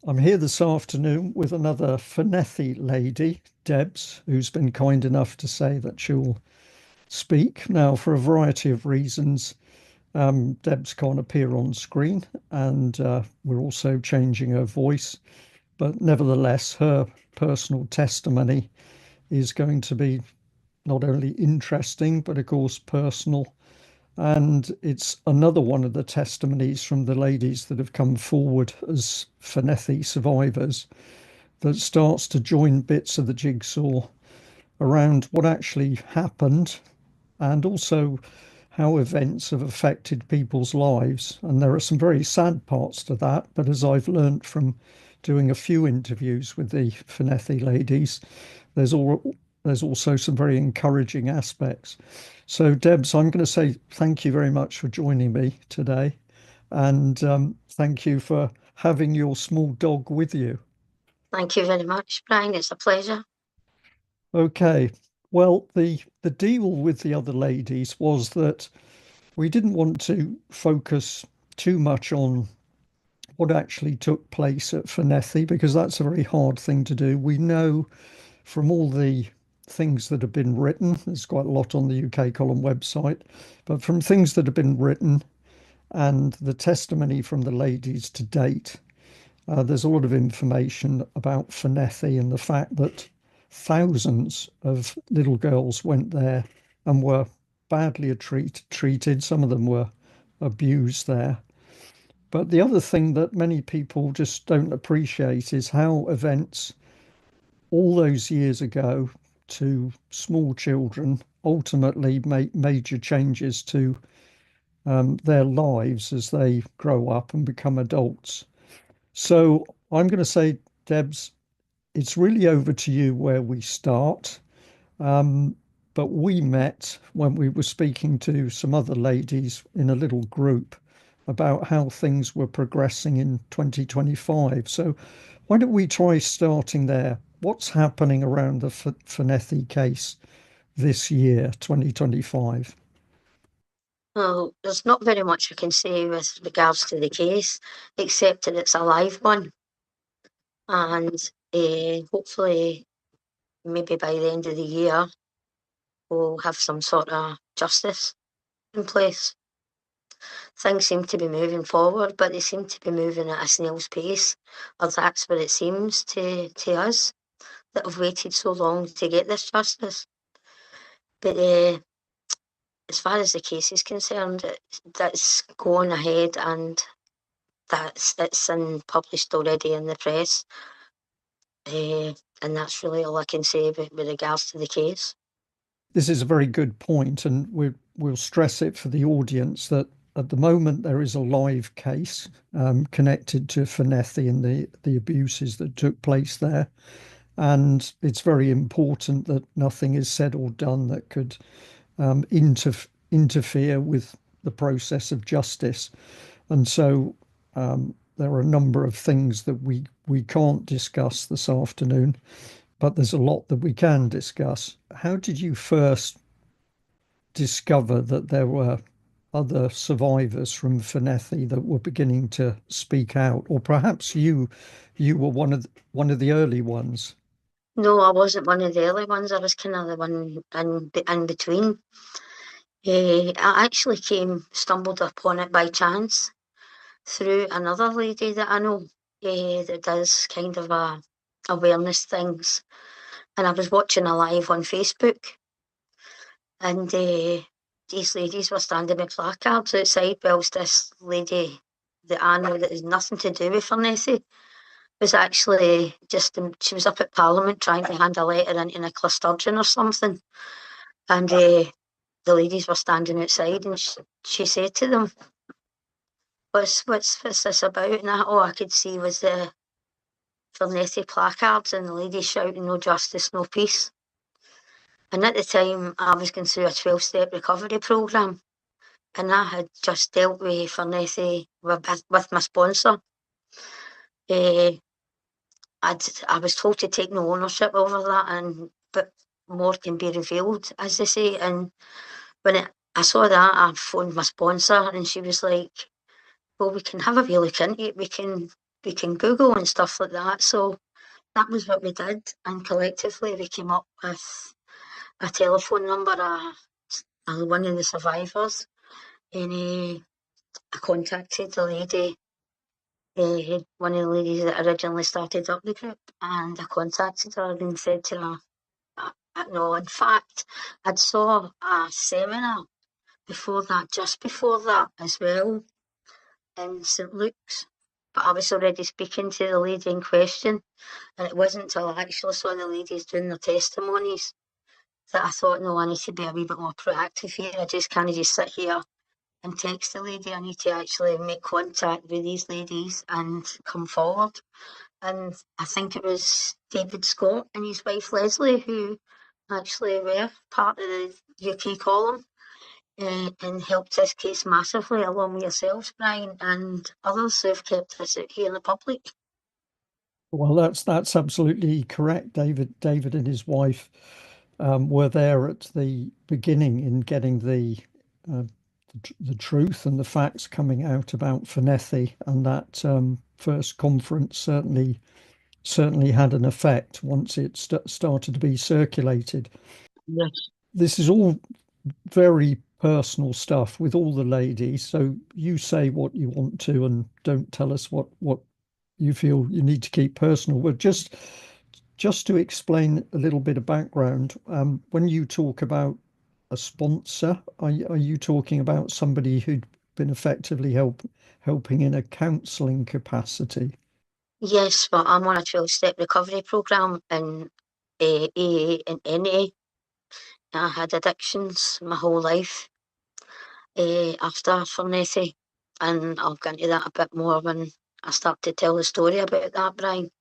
I'm here this afternoon with another Fornethy lady, Debs, who's been kind enough to say that she'll speak. Now, for a variety of reasons, Debs can't appear on screen, and we're also changing her voice. But nevertheless, her personal testimony is going to be not only interesting, but of course personal. And it's another one of the testimonies from the ladies that have come forward as Fenthy survivors that starts to join bits of the jigsaw around what actually happened and also how events have affected people's lives. And there are some very sad parts to that, but as I've learned from doing a few interviews with the Fornethy ladies, there's all there's also some very encouraging aspects. So, Debs, I'm going to say thank you very much for joining me today, and thank you for having your small dog with you. Thank you very much, Brian. It's a pleasure. Okay. Well, the deal with the other ladies was that we didn't want to focus too much on what actually took place at Fenethy because that's a very hard thing to do. We know from all the things that have been written, there's quite a lot on the UK Column website, but from things that have been written and the testimony from the ladies to date, there's a lot of information about Fornethy and the fact that thousands of little girls went there and were badly treated. Some of them were abused there. But the other thing that many people just don't appreciate is how events all those years ago to small children ultimately make major changes to their lives as they grow up and become adults. So I'm going to say, Debs, it's really over to you where we start. Um, but we met when we were speaking to some other ladies in a little group about how things were progressing in 2025. So why don't we try starting there? What's happening around the Fenethy case this year, 2025? Well, there's not very much I can say with regards to the case, except that it's a live one. And hopefully, maybe by the end of the year, we'll have some sort of justice in place. Things seem to be moving forward, but they seem to be moving at a snail's pace, or that's what it seems to us that have waited so long to get this justice. But as far as the case is concerned, that's going ahead and it's in published already in the press. And that's really all I can say with regards to the case. This is a very good point, and we'll stress it for the audience that at the moment there is a live case connected to Fenethy and the abuses that took place there. And it's very important that nothing is said or done that could interfere with the process of justice. And so there are a number of things that we can't discuss this afternoon, but there's a lot that we can discuss. How did you first discover that there were other survivors from Fenethy that were beginning to speak out, or perhaps you were one of the early ones? No, I wasn't one of the early ones. I was kind of the one in between. I actually stumbled upon it by chance through another lady that I know that does kind of awareness things. And I was watching a live on Facebook, and these ladies were standing with placards outside, whilst this lady that I know that has nothing to do with Fornethy was actually she was up at Parliament trying to hand a letter into Nicola Sturgeon or something. And the ladies were standing outside, and she said to them, what's this about? And all I could see was the Fornethy placards and the ladies shouting, no justice, no peace. And at the time, I was going through a 12-step recovery programme, and I had just dealt with Fornethy with my sponsor. I was told to take no ownership over that, but more can be revealed, as they say. And I saw that, I phoned my sponsor, and she was like, "Well, we can have a wee look into it. we can Google and stuff like that. So that was what we did, and collectively we came up with a telephone number of one of the survivors, and I contacted the lady, one of the ladies that originally started up the group, and I contacted her and said to her, no, in fact, I'd saw a seminar before that, just before that as well, in St Luke's, but I was already speaking to the lady in question, and it wasn't until I actually saw the ladies doing their testimonies that I thought, no, I need to be a wee bit more proactive here. I just can't just sit here and text the lady. I need to actually make contact with these ladies and come forward. And I think it was David Scott and his wife Leslie who actually were part of the UK column, and helped this case massively, along with yourselves, Brian, and others who have kept this out here in the public. Well, that's absolutely correct. David and his wife were there at the beginning in getting uh, the truth and the facts coming out about Fornethy, and that first conference certainly had an effect once it started to be circulated. Yes. This is all very personal stuff with all the ladies, so you say what you want to and don't tell us what you feel you need to keep personal. But just to explain a little bit of background, when you talk about a sponsor, are you talking about somebody who'd been effectively helping in a counselling capacity? Yes, but I'm on a 12-step recovery programme in AA and NA. I had addictions my whole life after Fornethy, and I'll get into that a bit more when I start to tell the story about that, Brian.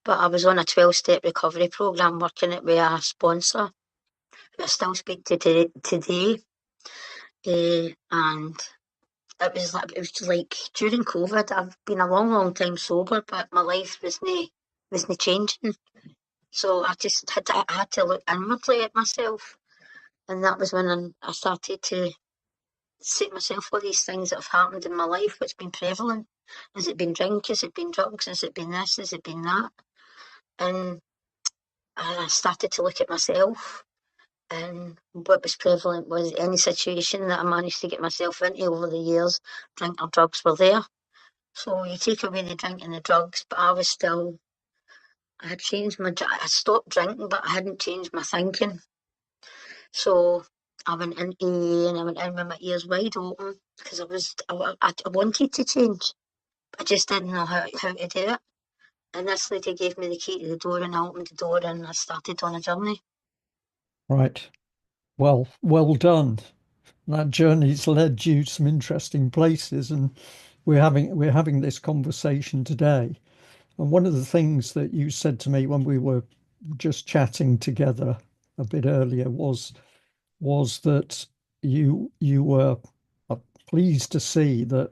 But I was on a 12-step recovery programme working it with a sponsor who I still speak to today. And it was like during COVID. I've been a long time sober, but my life wasn't changing. So I had to look inwardly at myself, and that was when I started to say to myself all these things that have happened in my life, what's been prevalent. Has it been drink? Has it been drugs? Has it been this? Has it been that? And I started to look at myself, and what was prevalent was any situation that I managed to get myself into over the years, drink or drugs were there. So you take away the drink and the drugs, but I had changed I stopped drinking, but I hadn't changed my thinking. So I went into AA and I went in with my ears wide open because I wanted to change, but I just didn't know how to do it. And this lady gave me the key to the door, and I opened the door and I started on a journey. Right. Well done. That journey's led you some interesting places, and we're having this conversation today. And one of the things that you said to me when we were just chatting together a bit earlier was that you were pleased to see that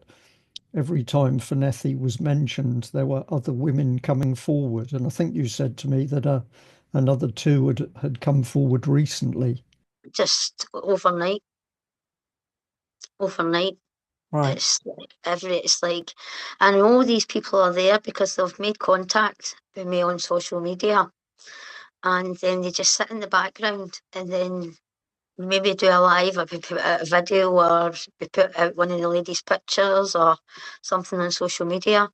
every time Fenthy was mentioned, there were other women coming forward. And I think you said to me that another two had come forward recently. Just overnight. Right. It's like I know these people are there because they've made contact with me on social media, and then they just sit in the background, and then maybe do a live, or we put out a video, or we put out one of the ladies' pictures or something on social media,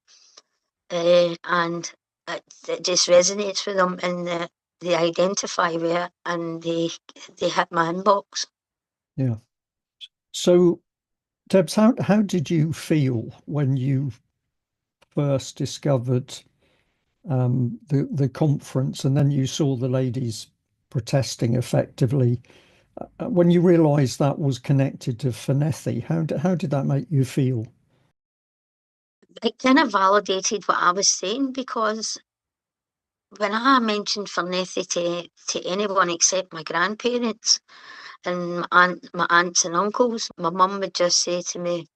and it just resonates with them, and they identify with it, and they hit my inbox. Yeah. So, Debs, how did you feel when you first discovered the conference, and then you saw the ladies protesting effectively? When you realised that was connected to Fenthy, how did that make you feel? It kind of validated what I was saying, because when I mentioned Fornethy to anyone except my grandparents and my aunts and uncles, my mum would just say to me,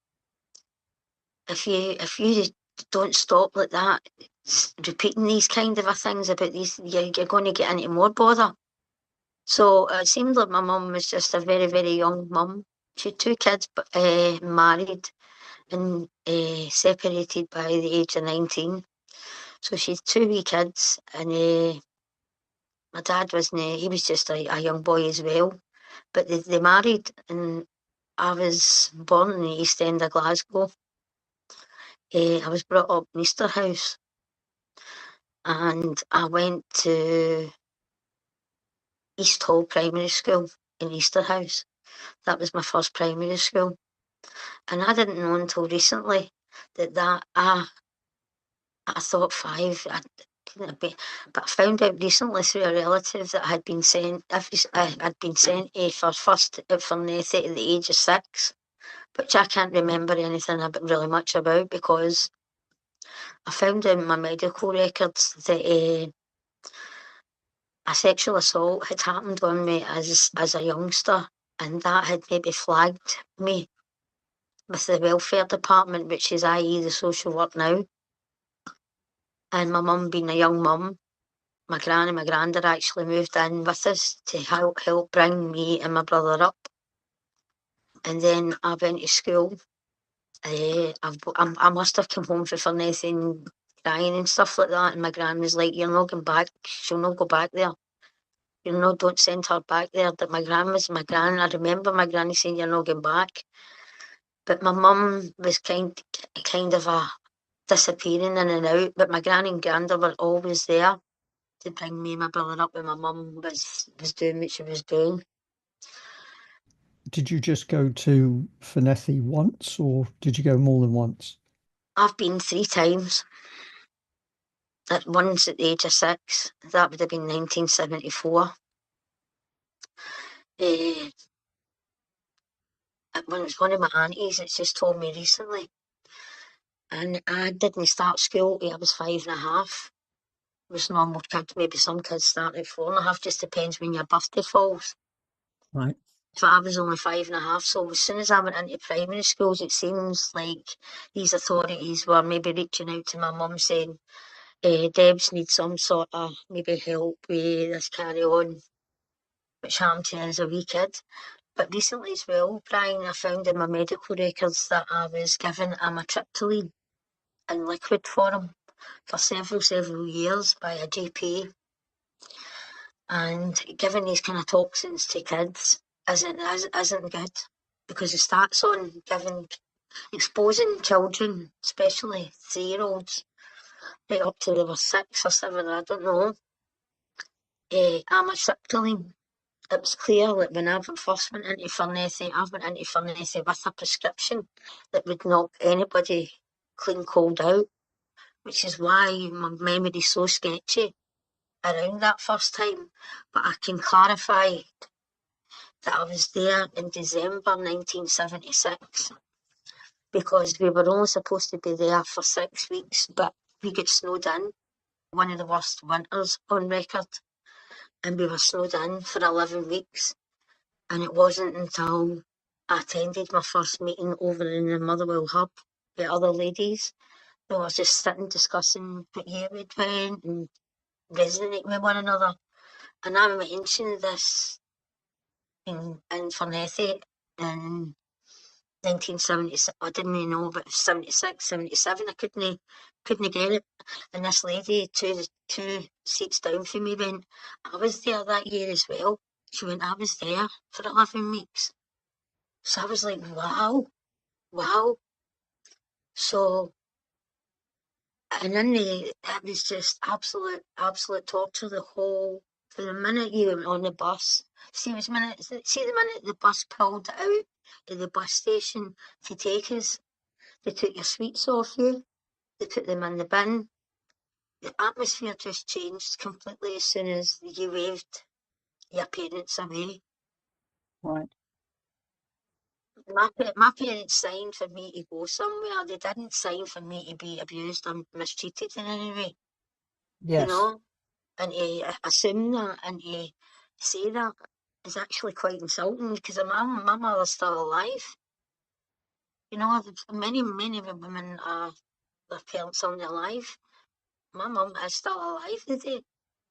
if you don't stop like that, repeating these kind of things about these, you're going to get into more bother. So it seemed like my mum was just a very young mum. She had two kids, but married, and separated by the age of 19. So she had 2 wee kids, and my dad he was just a young boy as well. But they married, and I was born in the East End of Glasgow. I was brought up in Easterhouse, and I went to East Hall Primary School in Easterhouse. That was my first primary school. And I didn't know until recently that I thought 5, couldn't be, but I found out recently through a relative that I had been sent, I'd been sent for first at Fornethy at the age of 6, which I can't remember anything really much about, because I found in my medical records that a sexual assault had happened on me as a youngster, and that had maybe flagged me with the welfare department, which is i.e. the social work now. And my mum, being a young mum, my gran and my granda actually moved in with us to help bring me and my brother up. And then I went to school. I must have come home from anything, crying and stuff like that. And my gran was like, "You're not going back. She'll not go back there. You know, don't send her back there." That my gran. I remember my granny saying, "You're not going back." But my mum was kind of a disappearing in and out. But my granny and granda were always there to bring me and my brother up when my mum was doing what she was doing. Did you just go to Fenthy once, or did you go more than once? I've been 3 times. Once at the age of 6. That would have been 1974. It was one of my aunties that's just told me recently. And I didn't start school till I was 5.5. It was normal kids. Maybe some kids start at 4.5. Just depends when your birthday falls. Right. But I was only 5.5. So as soon as I went into primary schools, it seems like these authorities were maybe reaching out to my mum saying, Debs needs some sort of maybe help with this carry on, which happened to her as a wee kid. But recently as well, Brian, I found in my medical records that I was given amitriptyline in liquid form for several years by a GP. And giving these kind of toxins to kids isn't good, because it starts on exposing children, especially 3-year-olds, right up to they were 6 or 7, I don't know. Amitriptyline. It was clear that when I first went into Fornethy, I went into Fornethy with a prescription that would knock anybody clean cold out, which is why my memory's so sketchy around that first time. But I can clarify that I was there in December 1976, because we were only supposed to be there for 6 weeks, but we got snowed in, one of the worst winters on record, and we were snowed in for 11 weeks. And it wasn't until I attended my first meeting over in the Motherwell hub with other ladies. We were just sitting discussing what year we'd went and resonating with one another. And I mentioned this in Fornethy in 1976. I didn't even know about 76, 77. I couldn't get it. And this lady, two seats down from me, went, "I was there that year as well." She went, "I was there for 11 weeks. So I was like, wow, wow. So, and then it was just absolute torture for the minute you were on the bus. See the minute the bus pulled out of the bus station to take us, they took your sweets off you, they put them in the bin. The atmosphere just changed completely as soon as you waved your parents away. Right. My parents signed for me to go somewhere. They didn't sign for me to be abused or mistreated in any way, you Yes. know? And to assume that and to say that is actually quite insulting, because my mother's still alive. You know, many women are, their parents aren't alive. My mum is still alive today.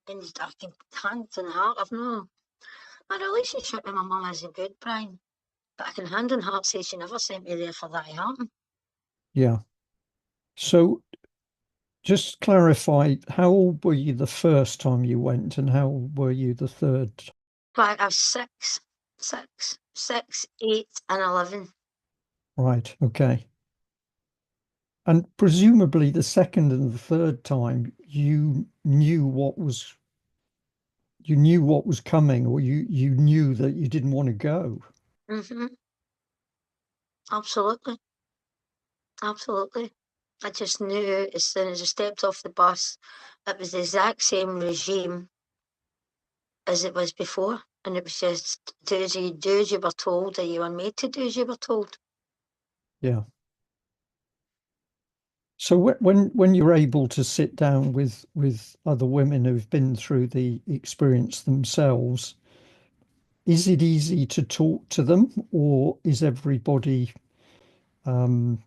And I can hand on heart, my relationship with my mum isn't good, Brian. But I can hand on heart say she never sent me there for that to happen. Yeah. So just clarify, how old were you the first time you went and how old were you the third? Right, I was six, 8, and 11. Right. Okay. And presumably the second and the third time you knew what was coming, or you knew that you didn't want to go. Mm-hmm. Absolutely. Absolutely. I just knew as soon as I stepped off the bus, it was the exact same regime as it was before. And it was just do as you were told, or you were made to do as you were told. Yeah. So when you're able to sit down with other women who've been through the experience themselves, is it easy to talk to them, or is everybody um,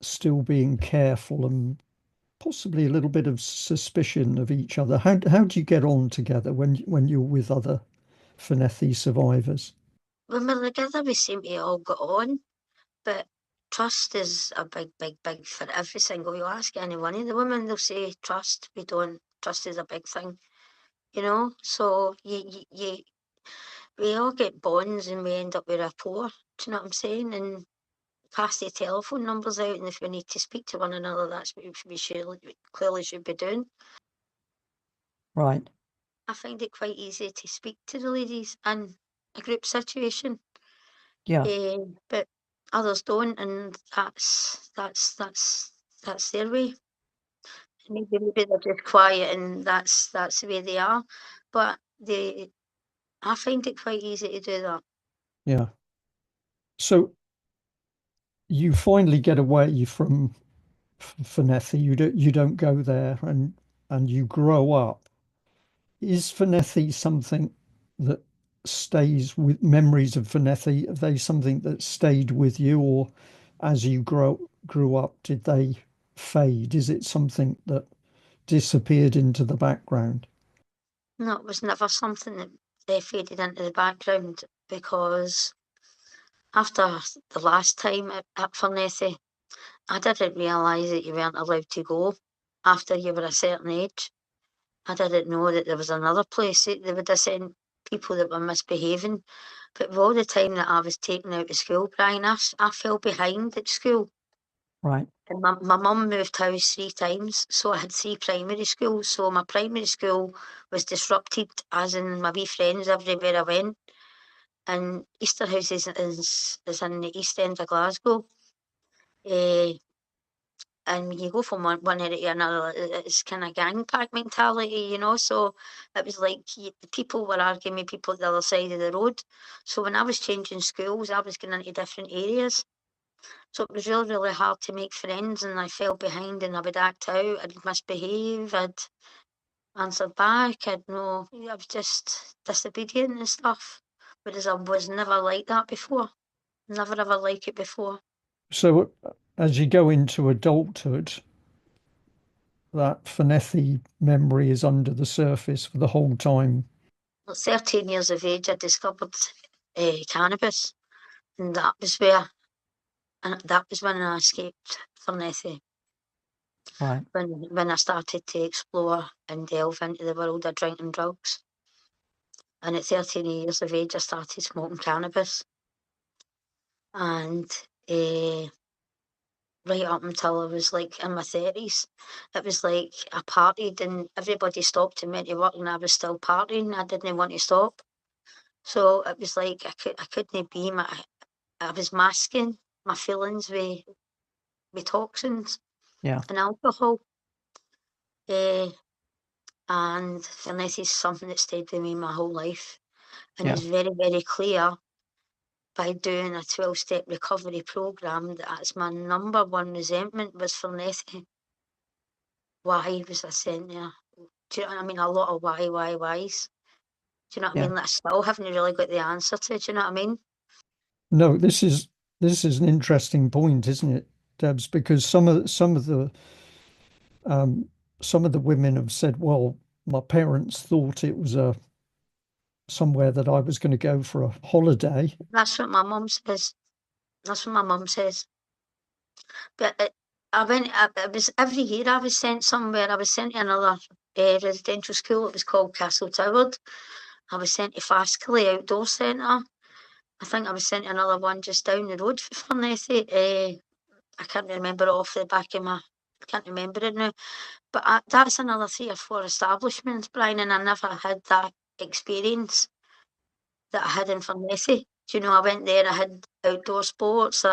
still being careful and possibly a little bit of suspicion of each other? How do you get on together when you're with other Fenthy survivors? When we're together, we seem to all get on, but trust is a big for every single. You ask any one of the women, they'll say trust. We don't. Trust is a big thing, you know. So we all get bonds and we end up with rapport. Do you know what I'm saying? And pass the telephone numbers out, and if we need to speak to one another, that's what we should clearly should be doing. Right. I find it quite easy to speak to the ladies in a group situation, Yeah. but others don't, and that's their way. Maybe they're just quiet, and that's the way they are. But I find it quite easy to do that. Yeah. So you finally get away from Fornethy. You don't go there, and you grow up. Is Fornethy something that stays with memories of Fornethy? Are they something that stayed with you, or as you grew up, did they fade? Is it something that disappeared into the background? No, it was never something that they faded into the background because after the last time at Fornethy, I didn't realise that you weren't allowed to go after you were a certain age. I didn't know that there was another place that they would have sent people that were misbehaving. But with all the time that I was taken out of school, Brian, I fell behind at school. Right. And my mum moved house 3 times, so I had 3 primary schools. So my primary school was disrupted, as in my wee friends everywhere I went. And Easterhouse is in the east end of Glasgow. Uh, and when you go from one area to another, it's kind of gang pack mentality, you know. So it was like people were arguing with people at the other side of the road. So when I was changing schools, I was going into different areas. So it was really hard to make friends, and I fell behind, and I would act out, I'd misbehave, I'd answer back, I'd no, I was just disobedient and stuff. Whereas I was never like that before. Never ever like it before. So as you go into adulthood, that Fornethy memory is under the surface for the whole time. At 13 years of age, I discovered cannabis, and that was when I escaped Fornethy. Right. When I started to explore and delve into the world of drinking drugs. And at 13 years of age, I started smoking cannabis. And right up until I was like in my 30s, it was like I partied and everybody stopped and went to work, and I was still partying. I didn't want to stop. So it was like I couldn't be I was masking my feelings with toxins Yeah. and alcohol. Uh, and this is something that stayed with me my whole life. And Yeah. it's very clear by doing a 12-step recovery program that that's my number one resentment was for Nettie. Why was I sent there? Do you know what I mean? A lot of whys. Do you know what I Yeah. mean? That I still haven't really got the answer to. Do you know what I mean? No, this is an interesting point, isn't it, Debs? Because um, some of the women have said, "Well, my parents thought it was a somewhere that I was going to go for a holiday." That's what my mum says. That's what my mum says. But it was every year I was sent somewhere. I was sent to another residential school. It was called Castle Toward. I was sent to Fascally Outdoor Centre. I think I was sent to another one just down the road for Fornethy. I can't remember it off the back of my, can't remember it now. But that's another 3 or 4 establishments, Brian, and I never had that experience that I had in Fornethy. Do you know, I went there, I had outdoor sports.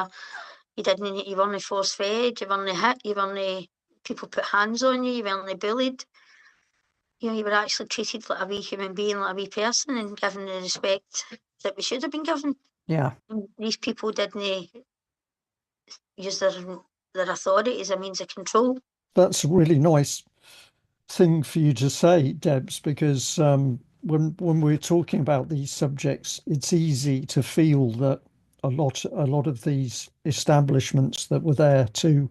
You weren't force fed, you weren't hit, you weren't, people put hands on you, you weren't bullied. You know, you were actually treated like a wee human being, like a wee person, and given the respect that we should have been given. Yeah, And these people didn't use their authority as a means of control. that's a really nice thing for you to say, Debs, because when we're talking about these subjects, it's easy to feel that a lot of these establishments that were there to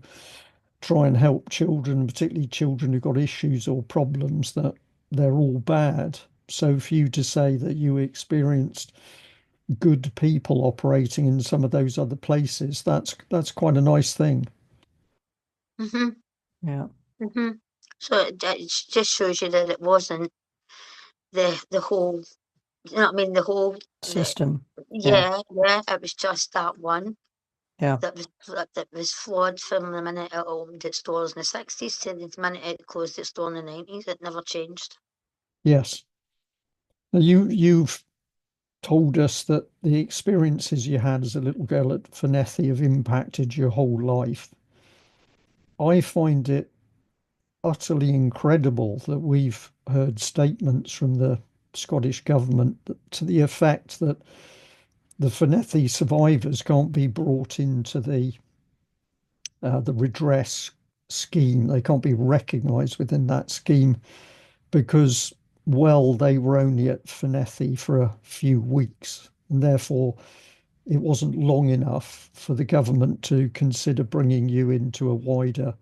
try and help children, particularly children who've got issues or problems, that they're all bad. So for you to say that you experienced good people operating in some of those other places, that's quite a nice thing. Hmm. Yeah. hmm So it just shows you that it wasn't the whole, you know what I mean, the, System. Yeah. yeah, it was just that one Yeah. that was flawed from the minute it opened its doors in the 60s to the minute it closed its door in the 90s. It never changed. Yes. Now, you've told us that the experiences you had as a little girl at Fenthy have impacted your whole life. I find it utterly incredible that we've heard statements from the Scottish government to the effect that the Fornethy survivors can't be brought into the redress scheme. They can't be recognised within that scheme because, well, they were only at Fornethy for a few weeks, and therefore it wasn't long enough for the government to consider bringing you into a wider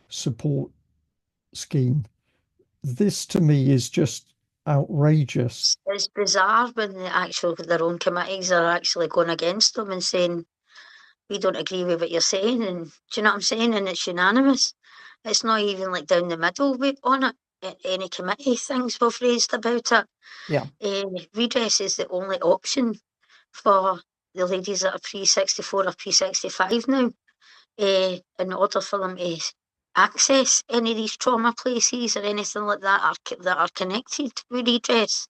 support scheme. This to me is just outrageous. It's bizarre when their own committees are actually going against them and saying, we don't agree with what you're saying. And do you know what I'm saying? And it's unanimous. It's not even like down the middle on it. Any committee things we've raised about it. Yeah, Redress is the only option for the ladies that are pre-64 or pre-65 now, in order for them to access any of these trauma places or anything like that are connected with redress.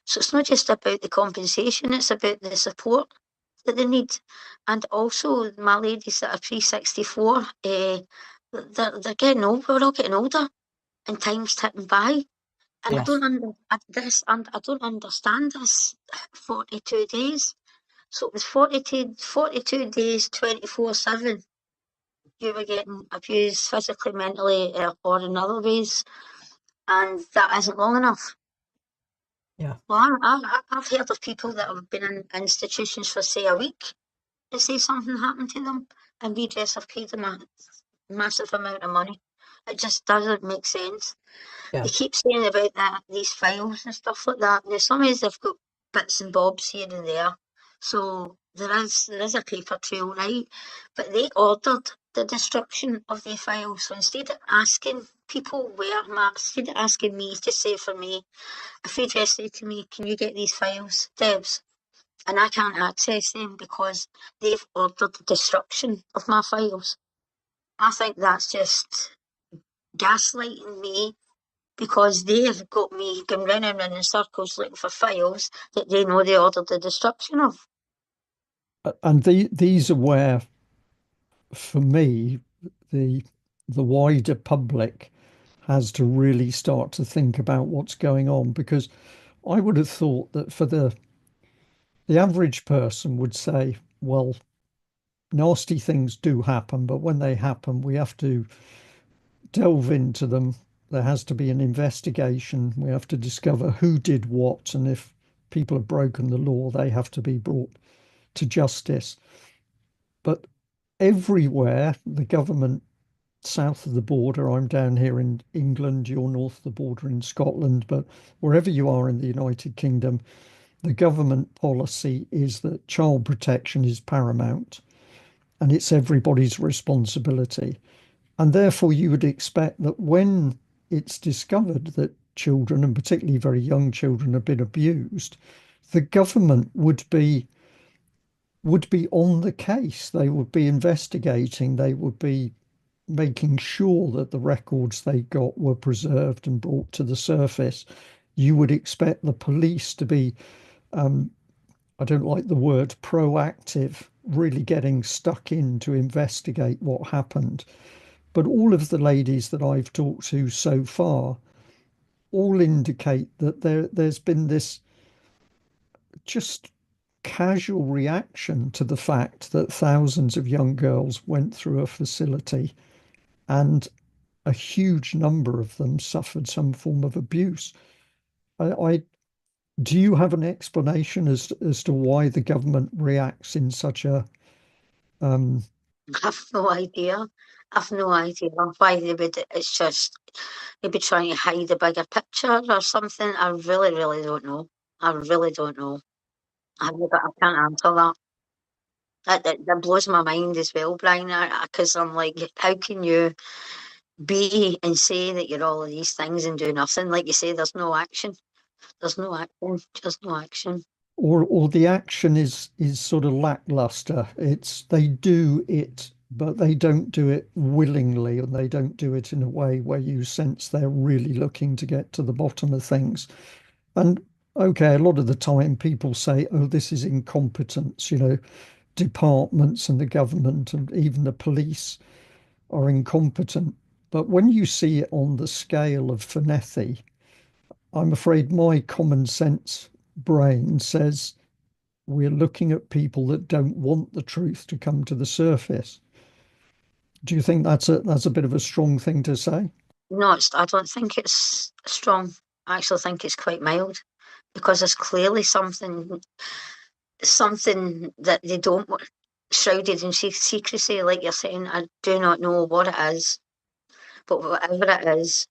So it's not just about the compensation, it's about the support that they need. And also, my ladies that are pre-64, they're getting old. We're all getting older, and time's ticking by. And yes, I don't understand this 42 days. So it was 42 days, 24/7. You were getting abused physically, mentally, or in other ways, and that isn't long enough. yeah, Well, I've heard of people that have been in institutions for, say, a week, and say something happened to them, and redress have paid them a massive amount of money. It just doesn't make sense. yeah. They keep saying about these files and stuff like that. Now, some of they've got bits and bobs here and there, so there is a paper trail, right? But they ordered the destruction of the files. So instead of asking people instead of asking me to say for me, if they just say to me, "Can you get these files, Debs?" and I can't access them because they've ordered the destruction of my files. I think that's just gaslighting me because they've got me going round and round in circles looking for files that they know they ordered the destruction of. And these are where, for me, the the wider public has to really start to think about what's going on, because I would have thought that for the average person would say, well, nasty things do happen, but when they happen, we have to delve into them. There has to be an investigation. We have to discover who did what, and if people have broken the law, they have to be brought to justice. But everywhere, the government south of the border, I'm down here in England, you're north of the border in Scotland, but wherever you are in the United Kingdom, the government policy is that child protection is paramount. and it's everybody's responsibility. And therefore, you would expect that when it's discovered that children, and particularly very young children, have been abused, the government would be on the case. They would be investigating. They would be making sure that the records they got were preserved and brought to the surface. You would expect the police to be, I don't like the word proactive, really getting stuck in to investigate what happened. But all of the ladies that I've talked to so far all indicate that there's been this just casual reaction to the fact that thousands of young girls went through a facility and a huge number of them suffered some form of abuse. I do you have an explanation as to why the government reacts in such a um, I've no idea. I've no idea why they would. It's just maybe trying to hide a bigger picture or something. I really, really don't know. I really don't know. I can't answer that. That blows my mind as well, Brian, because I'm like, how can you be and say that you're all of these things and do nothing? Like you say, there's no action. There's no action. Just no action. or the action is sort of lackluster. It's they do it, but they don't do it willingly, and they don't do it in a way where you sense they're really looking to get to the bottom of things. And okay, a lot of the time people say, "Oh, this is incompetence," departments and the government and even the police are incompetent. But when you see it on the scale of Fornethy, I'm afraid my common sense brain says we're looking at people that don't want the truth to come to the surface. Do you think that's a bit of a strong thing to say? No, I don't think it's strong. I actually think it's quite mild because there's clearly something that they don't want shrouded in secrecy, like you're saying. I do not know what it is, but whatever it is,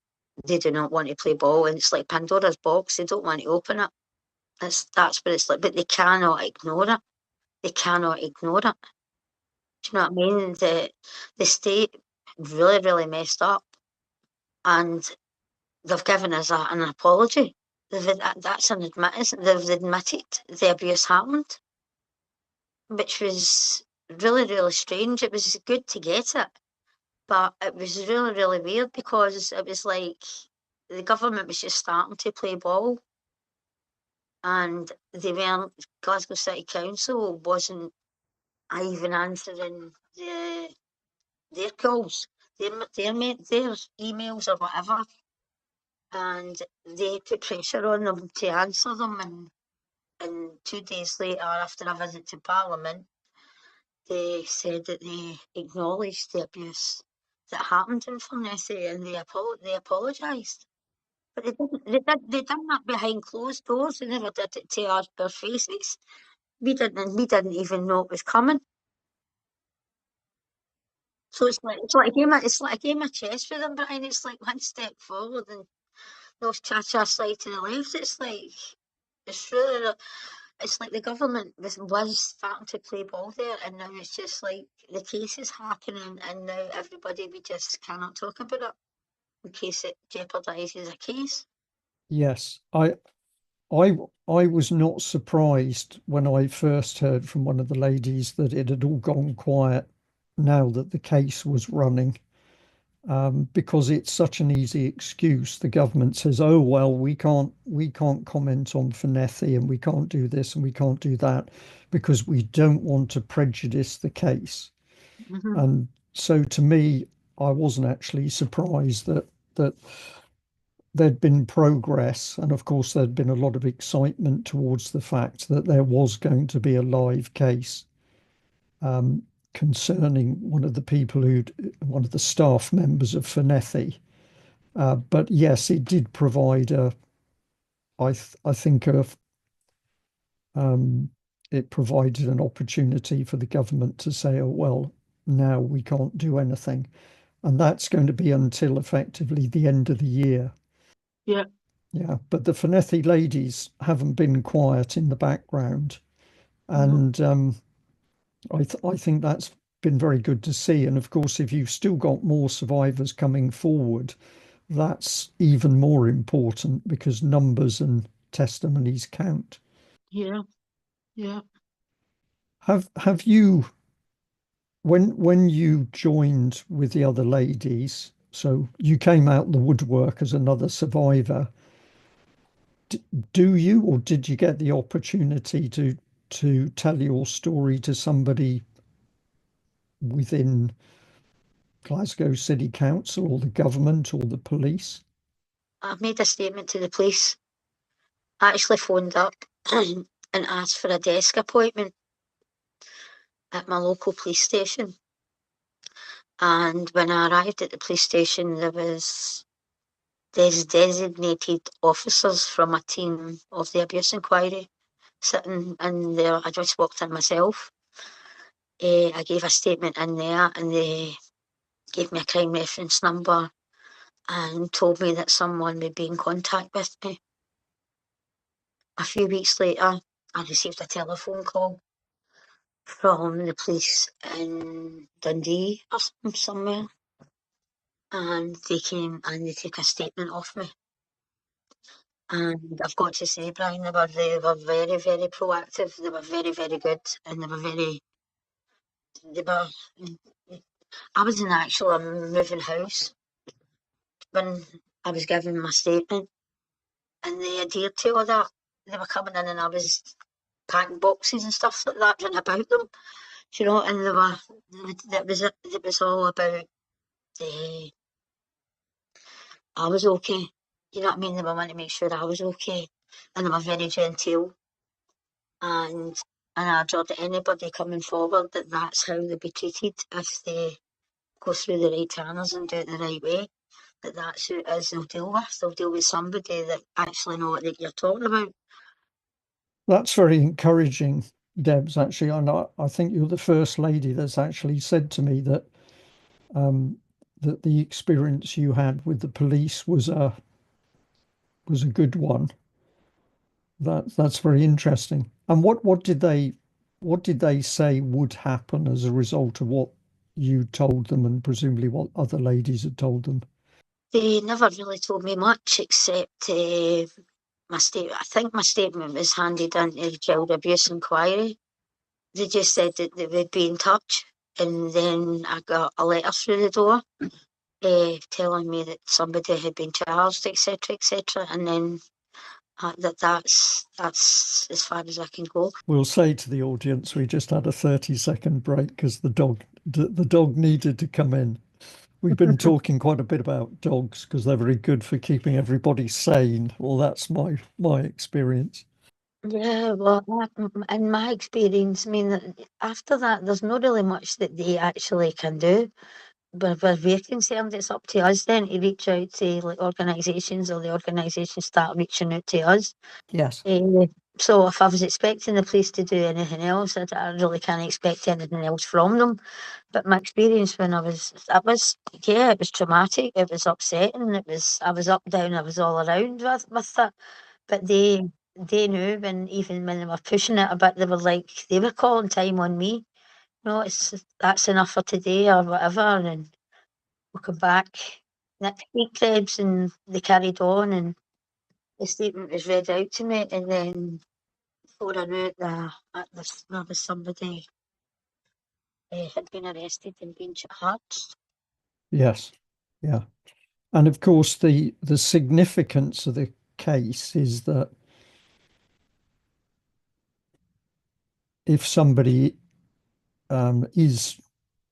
they do not want to play ball, and it's like Pandora's box. They don't want to open it. That's what it's like, but they cannot ignore it. They cannot ignore it. Do you know what I mean? The state really, really messed up, and they've given us an apology. That's an admit. They've admitted the abuse happened, which was really, really strange. It was good to get it, but it was really, really weird because it was like the government was just starting to play ball, and they weren't. Glasgow City Council wasn't even answering their calls, their emails or whatever, and they put pressure on them to answer them. And 2 days later, after a visit to Parliament, they said that they acknowledged the abuse that happened in Fornethy and they apologised. But they done that behind closed doors. They never did it to our faces. We didn't even know it was coming. So it's like a game of chess for them, Brian. It's like one step forward and those cha-cha slide to the left. It's really it's like the government was starting to play ball there, and now it's just like the case is happening, and now everybody we just cannot talk about it in case it jeopardises a case. Yes, I I was not surprised when I first heard from one of the ladies that it had all gone quiet now that the case was running. Because it's such an easy excuse. The government says, "Oh well, we can't comment on Fenthy, and we can't do this and we can't do that because we don't want to prejudice the case." Mm-hmm. And so, to me, I wasn't actually surprised that there'd been progress, and of course, there'd been a lot of excitement towards the fact that there was going to be a live case um, concerning one of the staff members of Fornethy. But yes, it did provide I think um, it provided an opportunity for the government to say, oh, well, now we can't do anything. And that's going to be until effectively the end of the year. Yeah. Yeah. But the Fornethy ladies haven't been quiet in the background. No. And I think that's been very good to see. And of course, if you've still got more survivors coming forward, that's even more important because numbers and testimonies count. Yeah, yeah. Have you when you joined with the other ladies, so you came out the woodwork as another survivor, do you or did you get the opportunity to tell your story to somebody within Glasgow City Council or the government or the police? I made a statement to the police. I actually phoned up and asked for a desk appointment at my local police station. And when I arrived at the police station, there was designated officers from a team of the abuse inquiry sitting in there. I just walked in myself. I gave a statement in there and they gave me a crime reference number and told me that someone would be in contact with me. A few weeks later, I received a telephone call from the police in Dundee or somewhere, and they came and they took a statement off me. And I've got to say, Brian, they were very, very proactive. They were very, very good, and they were. I was in actual moving house when I was giving my statement, and they adhered to all that. They were coming in, and I was packing boxes and stuff like that, and about them, and it was all about the. I was okay. You know what I mean? They were wanting to make sure I was okay, and they were very genteel. And I adjured that anybody coming forward that that's how they'll be treated if they go through the right channels and do it the right way. That's who it is they'll deal with. They'll deal with somebody that actually know what you're talking about. That's very encouraging, Debs, actually. And I think you're the first lady that's actually said to me um, that the experience you had with the police was a good one. That's very interesting. And what did they say would happen as a result of what you told them and presumably what other ladies had told them? They never really told me much except my statement. I think my statement was handed into the child abuse inquiry. They just said that they would be in touch, and then I got a letter through the door telling me that somebody had been charged, etc., etc., and then that's as far as I can go. We'll say to the audience we just had a 30-second break because the dog needed to come in. We've been talking quite a bit about dogs because they're very good for keeping everybody sane. Well, that's my experience. Yeah, well, in my experience, I mean, after that, there's not really much that they actually can do. But where we're concerned, it's up to us then to reach out to like organisations, or the organisations start reaching out to us. Yes. Eh, so if I was expecting the police to do anything else, I really can't expect anything else from them. But my experience when yeah, it was traumatic. It was upsetting. I was up, down, I was all around with it. But they knew, when even when they were pushing it a bit, they were calling time on me. No, that's enough for today or whatever, and we'll come back next week, Debs, and they carried on, and the statement was read out to me, and then before I knew it, there was somebody had been arrested and been charged. Yes. Yeah. And of course, the significance of the case is that if somebody is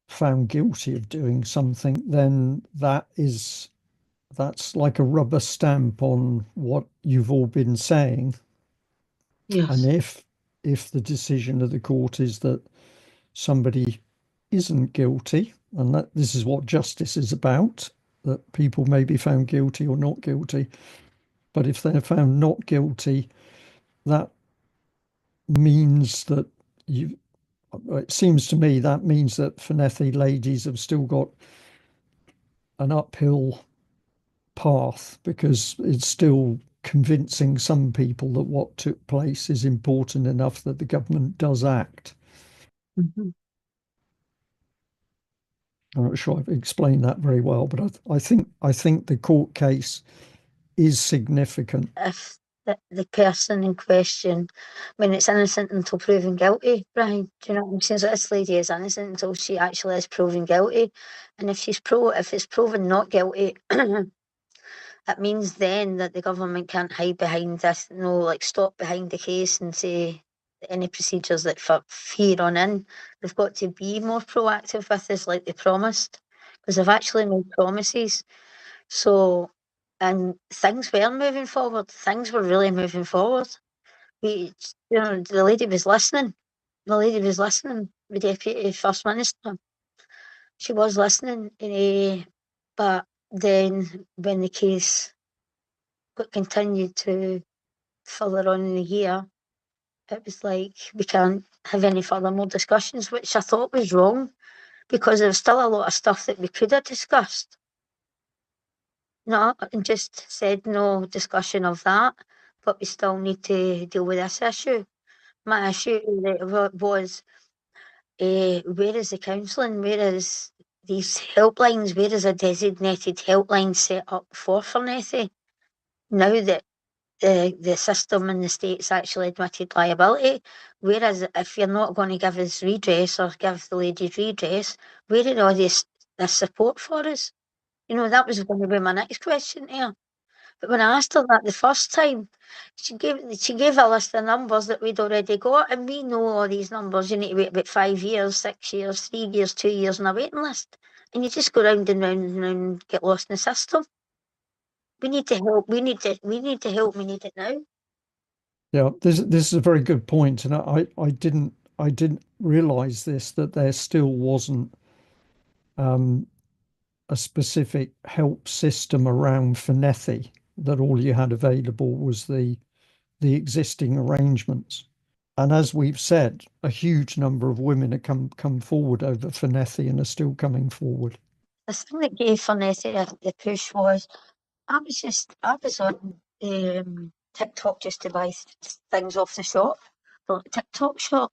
found guilty of doing something, then that's like a rubber stamp on what you've all been saying. And Yes. if the decision of the court is that somebody isn't guilty, and that this is what justice is about, that people may be found guilty or not guilty, but if they're found not guilty, that means that you it seems to me that means that Fornethy ladies have still got an uphill path because it's still convincing some people that what took place is important enough that the government does act. Mhm. I'm not sure I've explained that very well, but I think the court case is significant. If the person in question, when it's innocent until proven guilty, Brian, do you know what I'm saying? So this lady is innocent until she actually is proven guilty. And if it's proven not guilty, it means then that the government can't hide behind this, like stop behind the case and say any procedures that for here on in. They've got to be more proactive with this, like they promised, because they've actually made promises. So, and things were moving forward. Things were really moving forward. The lady was listening. The lady was listening. The deputy first minister, she was listening. But then when the case got continued to further on in the year, it was like we can't have any further more discussions, which I thought was wrong because there was still a lot of stuff that we could have discussed. No, and just said no discussion of that, but we still need to deal with this issue. My issue was where is the counselling? Where is these helplines? Where is a designated helpline set up for Fornethy? Now that the system in the States actually admitted liability, whereas if you're not going to give us redress or give the ladies redress, where are all this support for us? That was going to be my next question here. But when I asked her that the first time, she gave a list of numbers that we'd already got, and we know all these numbers. You need to wait about 5 years, 6 years, 3 years, 2 years on a waiting list, and you just go round and round and round and get lost in the system. We need to help. We need to help. We need it now. Yeah, this is a very good point, and I didn't realize this, that there still wasn't um, a specific help system around Fenthy, that all you had available was the existing arrangements. And as we've said, a huge number of women have come forward over Fenthy and are still coming forward. The thing that gave Fornethy the push was I was on TikTok just to buy things off the shop, the TikTok shop,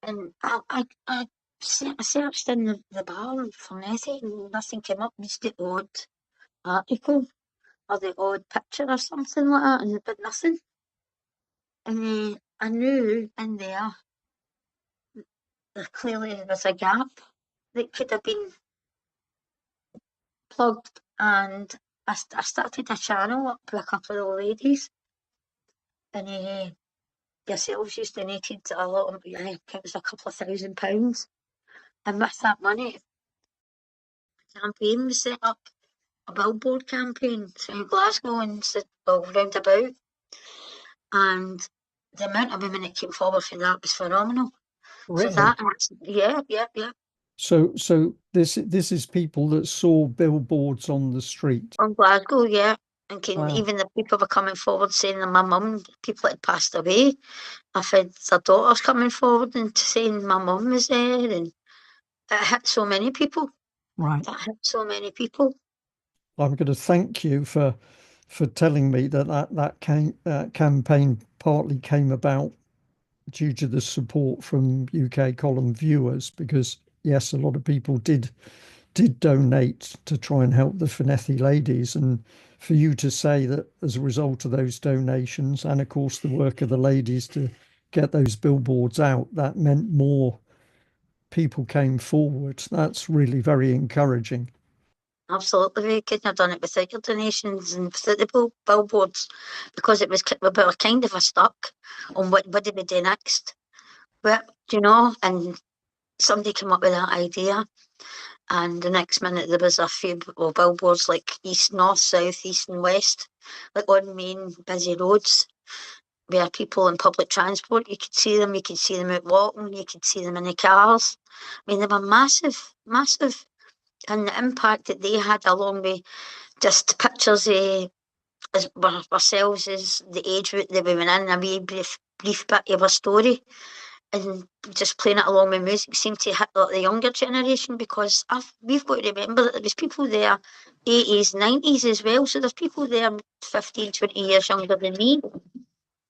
and I searched in the bar for Nettie and nothing came up, just the odd article or the odd picture or something like that, but nothing. And I knew in there clearly there was a gap that could have been plugged, and I started a channel up with a couple of the ladies, and yourselves just donated a lot of, I think it was a couple of £1,000, and with that money, a campaign was set up, a billboard campaign through Glasgow and round about, and the amount of women that came forward for that was phenomenal. So Really? that, yeah, yeah, yeah. So this is people that saw billboards on the street. From Glasgow, yeah. And Wow. even the people were coming forward saying that my mum, people had passed away. I've had their daughters coming forward and saying my mum was there, and it hit so many people. Right. That hit so many people. I'm going to thank you for telling me that campaign partly came about due to the support from UK column viewers, because yes, a lot of people did donate to try and help the Fornethy ladies, and for you to say that as a result of those donations and of course the work of the ladies to get those billboards out, that meant more people came forward. That's really very encouraging. Absolutely, we couldn't have done it without your donations and without the billboards, because we were kind of stuck on what did we do next. But and somebody came up with that idea, and the next minute there was a few billboards like east, north, south, east, and west, like on main busy roads where people in public transport, you could see them out walking, you could see them in the cars. I mean, they were massive, massive, and the impact that they had, along with just pictures as ourselves as the age that we were in, a wee brief bit of a story, and just playing it along with music seemed to hit the younger generation, because we've got to remember that there was people there 80s, 90s as well, so there's people there 15, 20 years younger than me,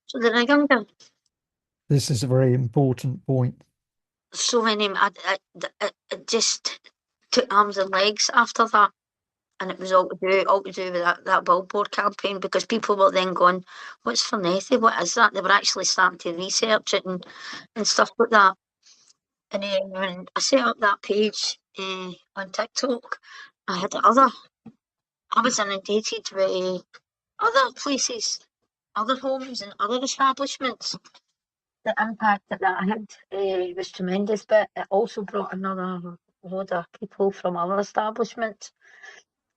so they're younger. This is a very important point. So many, just took arms and legs after that. And it was all to do with that billboard campaign, because people were then going, "What's Fornethy? What is that?" They were actually starting to research it and stuff like that. And when I set up that page on TikTok, I was inundated with other places, other homes, and other establishments. The impact that had was tremendous, but it also brought another load of people from other establishments.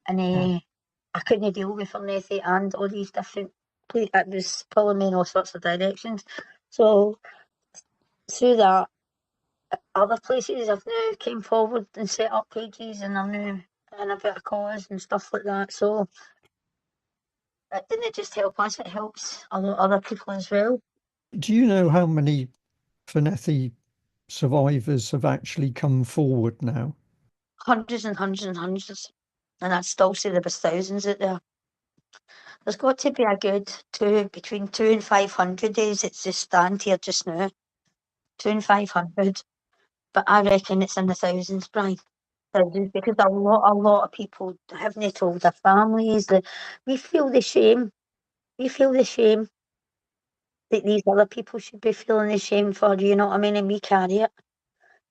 And I couldn't deal with Fenthy and all these different places. It was pulling me in all sorts of directions. So through that, other places have now came forward and set up pages, and are now in a bit of cause and stuff like that. So it didn't just help us, it helps a lot of other people as well. Do you know how many Fornethy survivors have actually come forward now? Hundreds and hundreds and hundreds. And I'd still say there was thousands out there. There's got to be a good between 200 and 500 days. It's just stand here just now. 200 and 500. But I reckon it's in the thousands, Brian. Thousands, because a lot of people haven't told their families that we feel the shame. We feel the shame that these other people should be feeling the shame for, you know what I mean? And we carry it.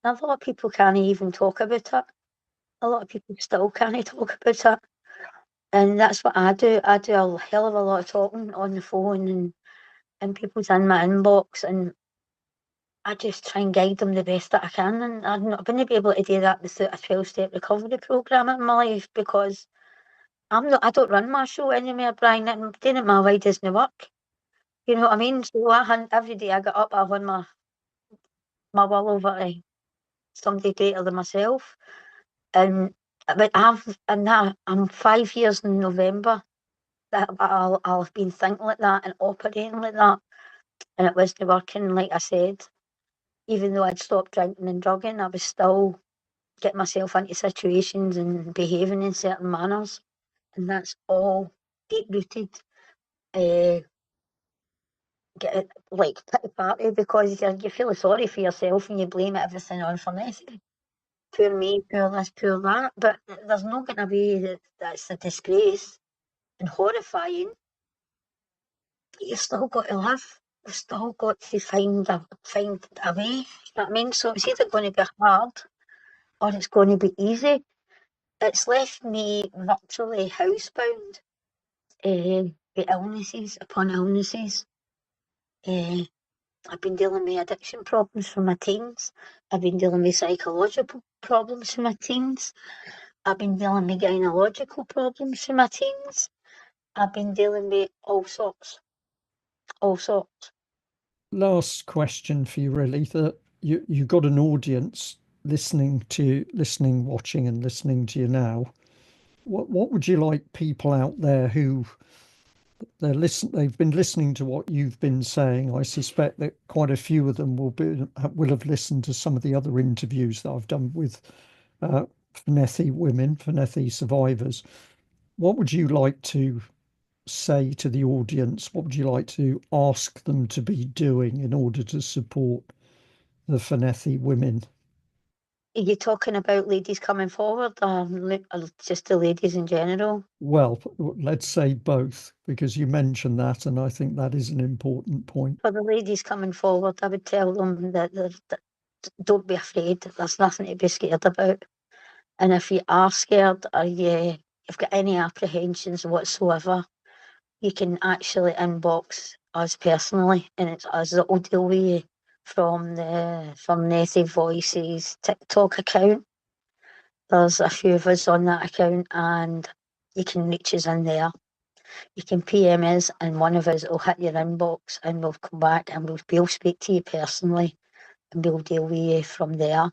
And a lot of people can't even talk about it. A lot of people still can't talk about it. And that's what I do. I do a hell of a lot of talking on the phone, and people's in my inbox, and I just try and guide them the best that I can. And I'm not going to be able to do that without a 12-step recovery programme in my life, because I don't run my show anymore, Brian. I'm doing it my way doesn't work. You know what I mean? So every day I get up, I win my will over to somebody greater than myself. And but I'm 5 years in November that I'll have been thinking like that and operating like that, and it wasn't working. Like I said, even though I'd stopped drinking and drugging, I was still getting myself into situations and behaving in certain manners, and that's all deep rooted. Get it like pity party, because you feel sorry for yourself and you blame everything on Fornethy. Poor me, poor this, poor that. But there's not going to be that's a disgrace and horrifying. But you've still got to live. You've still got to find a way. You know what I mean? So it's either going to be hard or it's going to be easy. It's left me virtually housebound with illnesses upon illnesses. I've been dealing with addiction problems for my teens. I've been dealing with psychological problems for my teens. I've been dealing with gynecological problems for my teens. I've been dealing with all sorts, all sorts. Last question for you, really. That you got an audience watching and listening to you now. What would you like people out there who they've been listening to what you've been saying? I suspect that quite a few of them will have listened to some of the other interviews that I've done with Fenthy women, Fenthy survivors. What would you like to say to the audience? What would you like to ask them to be doing in order to support the Fenthy women? Are you talking about ladies coming forward, or just the ladies in general? Well, let's say both, because you mentioned that, and I think that is an important point. For the ladies coming forward, I would tell them that don't be afraid. There's nothing to be scared about. And if you are scared, or you've got any apprehensions whatsoever, you can actually inbox us personally, and it's us that will deal with you from Nethy Voices TikTok account. There's a few of us on that account, and you can reach us in there. You can PM us, and one of us will hit your inbox, and we'll come back and we'll speak to you personally, and we'll deal with you from there.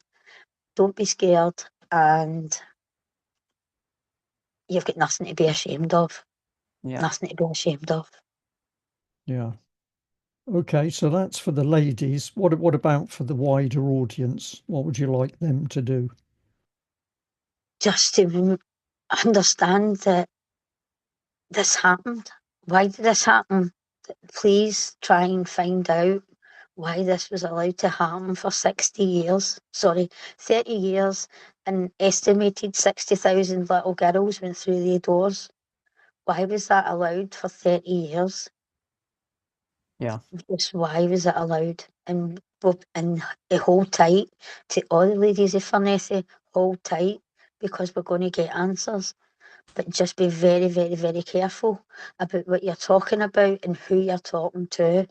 Don't be scared, and you've got nothing to be ashamed of. Yeah. Nothing to be ashamed of. Yeah. Okay, so that's for the ladies. What about for the wider audience? What would you like them to do? Just to understand that this happened. Why did this happen? Please try and find out why this was allowed to happen for 30 years, and estimated 60,000 little girls went through the doors. Why was that allowed for 30 years? Yeah. Just why was it allowed? And hold tight to all the ladies of Fornethy, hold tight, because we're going to get answers. But just be very, very, very careful about what you're talking about and who you're talking to,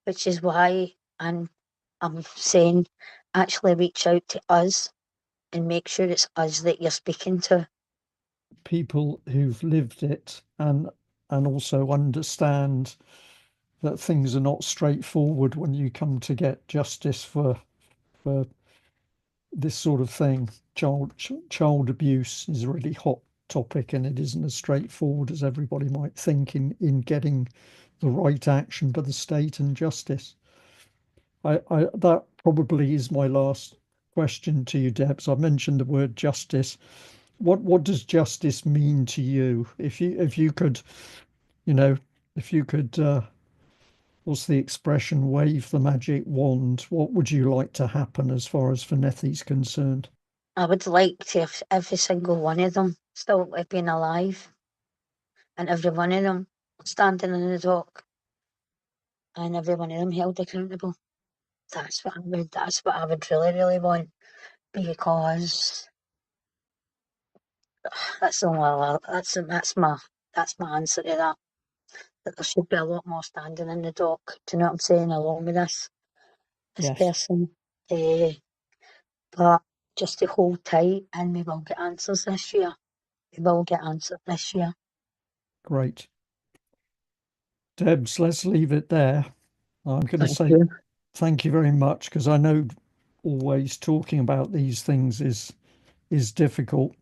which is why I'm saying actually reach out to us and make sure it's us that you're speaking to. People who've lived it and also understand that things are not straightforward when you come to get justice for this sort of thing. Child abuse is a really hot topic, and it isn't as straightforward as everybody might think in getting the right action by the state and justice. That probably is my last question to you, Debs. I mentioned the word justice. What does justice mean to you? If you could, you know, if you could, what's the expression? Wave the magic wand. What would you like to happen as far as Fornethy's concerned? I would like to have every single one of them still have been alive, and every one of them standing in the dock, and every one of them held accountable. That's what I would really, really want, because that's my answer to that. That there should be a lot more standing in the dock. Do you know what I'm saying? Along with this Yes. person, but just to hold tight, and we will get answers this year. We will get answers this year. Great. Debs, let's leave it there. I'm going to Thank say you. thank you very much, because I know always talking about these things is difficult.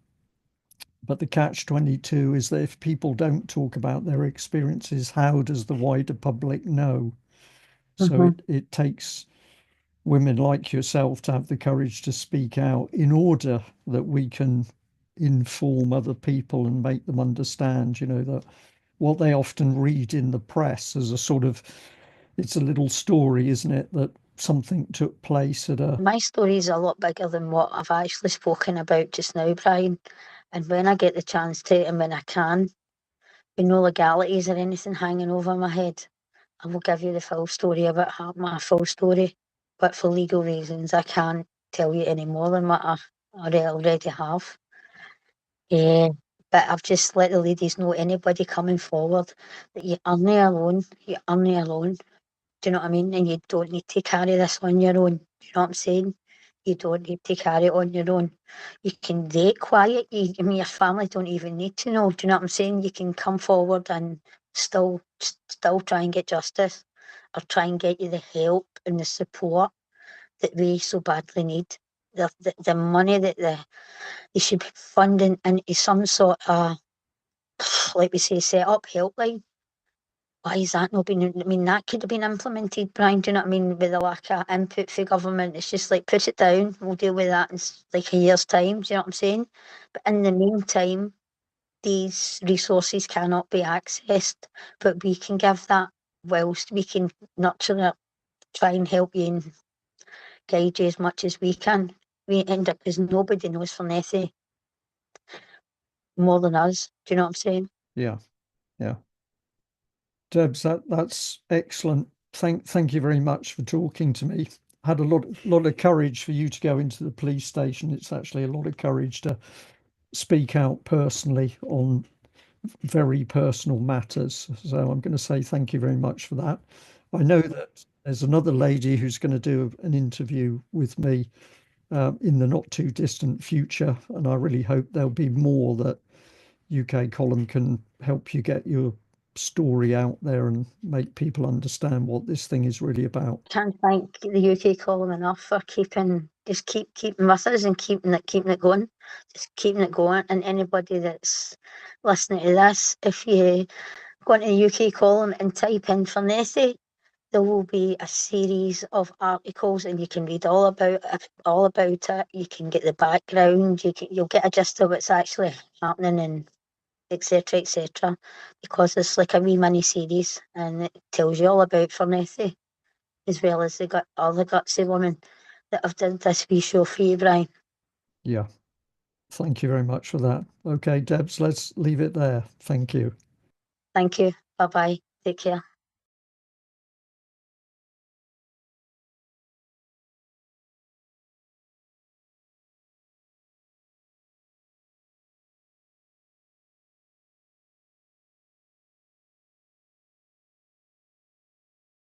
But the catch-22 is that if people don't talk about their experiences, how does the wider public know? So it takes women like yourself to have the courage to speak out in order that we can inform other people and make them understand, that what they often read in the press as a sort of, it's a little story, isn't it, that something took place at a. My story is a lot bigger than what I've actually spoken about just now, Brian. And when I get the chance to, and when I can, with no legalities or anything hanging over my head, I will give you the full story about my full story. But for legal reasons, I can't tell you any more than what I already have. But I've just let the ladies know, anybody coming forward, that you are not alone. You are not alone. Do you know what I mean? And you don't need to carry this on your own. Do you know what I'm saying? You don't need to carry it on your own. You can do it quiet. Your family don't even need to know. Do you know what I'm saying? You can come forward and still try and get justice, or try and get you the help and the support that we so badly need. The money that they should be funding into some sort of, like we say, set up helpline. Why is that not been? I mean, that could have been implemented, Brian. Do you know what I mean? With the lack of input for government, it's just like, put it down. We'll deal with that in like a year's time. Do you know what I'm saying? But in the meantime, these resources cannot be accessed. But we can give that, whilst we can nurture it, try and help you and guide you as much as we can. We end up, because nobody knows Fornethy more than us. Do you know what I'm saying? Yeah, yeah. Debs, that's excellent. Thank you very much for talking to me. Had a lot of courage for you to go into the police station. It's actually a lot of courage to speak out personally on very personal matters. So I'm going to say thank you very much for that. I know that there's another lady who's going to do an interview with me in the not too distant future, and I really hope there'll be more that UK Column can help you get your story out there and make people understand what this thing is really about. Can't thank the UK Column enough for keeping with us and keeping it going, just keeping it going. And anybody that's listening to this, if you go into the UK Column and type in Fornethy, there will be a series of articles, and you can read all about it. You can get the background. You'll get a gist of what's actually happening, and etc., etc. Because it's like a wee mini series, and it tells you all about Fornethy. as well as all the gutsy women that have done this wee show for you, Brian. Yeah. Thank you very much for that. Okay, Debs, let's leave it there. Thank you. Thank you. Bye-bye. Take care.